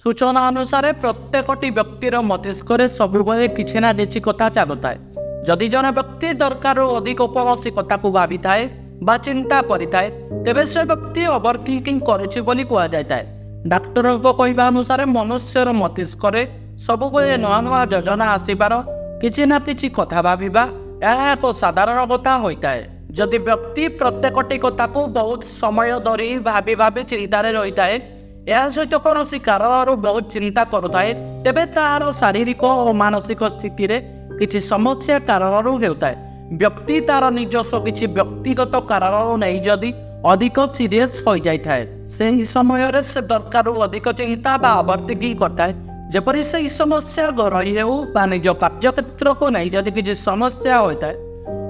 सूचना अनुसार प्रत्येकटी व्यक्तिर मस्तिष्क सबुबले किसी ना किसी कथा चलुए। जदि जन व्यक्ति दरकार अधिक कौन कथा को भावी थाए बा चिंता करिथाए तेबे से व्यक्ति ओवरथिंकिंग करिछि बोली कुआ जायताए। डाक्टर कहवा अनुसार मनुष्यर मस्तिष्क सबुबले नुआ नुआ योजना आसबार किसी ना किसी कथा भाविबा यह एक साधारण कथा होता है। जदि व्यक्ति प्रत्येकटी कथा को बहुत समय धरी भाभी भाभी चिंतार रही है यह सहित कौन कारण बहुत चिंता करुए तेबे तार शारीरिक और मानसिक स्थिति रे किसी समस्या कारण होता है। व्यक्ति तार निजस्व किसी व्यक्तिगत कारण नहीं जदि अधिक सीरियस हो जाता है से समय से दरकार अधिक चिंता बा ओवरथिंकिंग करता है। जपरी से समस्या रही है निज कार्यक्षेत्र को नहीं जदि किसी समस्या होता है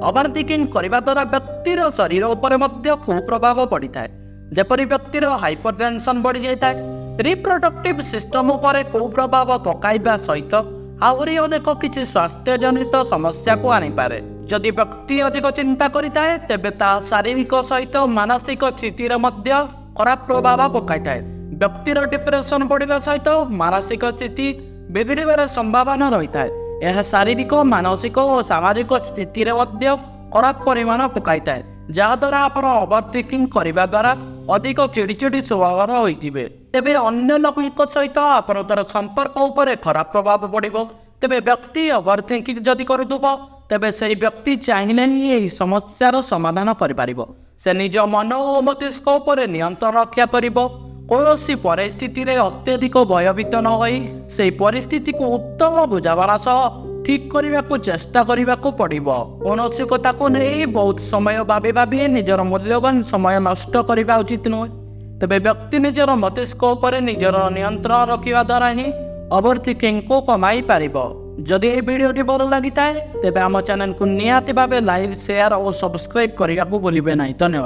ओवरथिंकिंग करने द्वारा व्यक्तिर शरीर उपर कुप्रभाव पड़ी था। जपरी व्यक्तिर हाइपरटेंशन बढ़ी जाता है रिप्रोडक्टिव सिस्टम उपर कुप्रभाव पकाइबा सहित आहरी अनेक किसी स्वास्थ्य जनित समस्या को आनीपे। जदि व्यक्ति अधिक चिंता करिथाए तेबे ता शारीरिक सहित मानसिक स्थिति खराब प्रभाव पकाई था। व्यक्तिर डिप्रेशन बढ़िया सहित मानसिक स्थिति बिगड़बार संभावना रही है। यह शारीरिक मानसिक और सामाजिक स्थिति खराब परिमाण पकाई था जहाद्वारा आप ओवरथिंकिंग करने द्वारा अधिक चिड़चिड़ी स्वभाव होइजिबे। तेबे अन्य लोक सहित आपनर संपर्क उपर खराब प्रभाव पड़ो। तेबे व्यक्ति ओवरथिंकिंग जदि करुथुबो तेबे से व्यक्ति चाहिए ही यही समस्यार समाधान करिपारिबो। से निज मन और मस्तिष्क उपर नियंत्रण रक्षा करिबो। कौनसी परिस्थिति रे अत्यधिक भयभीत न होई से परिस्थिति को उत्तम बुझावार सह ठीक करने को चेष्टा करने को पड़ो। कौनसी कथा को नहीं बहुत समय भाभी भाभी निजर मूल्यवान समय नष्ट करने उचित नुहे। तेबे व्यक्ति निजर मस्तिष्क उपर निजर नियंत्रण रखा द्वारा ही ओवरथिंकिंग को कमाई पारिबो। जदि ये वीडियो भल लगी था तेबे आम चैनल को निहाती भावे लाइक शेयर और सब्सक्राइब करने को भूलिबे नहीं। धन्यवाद।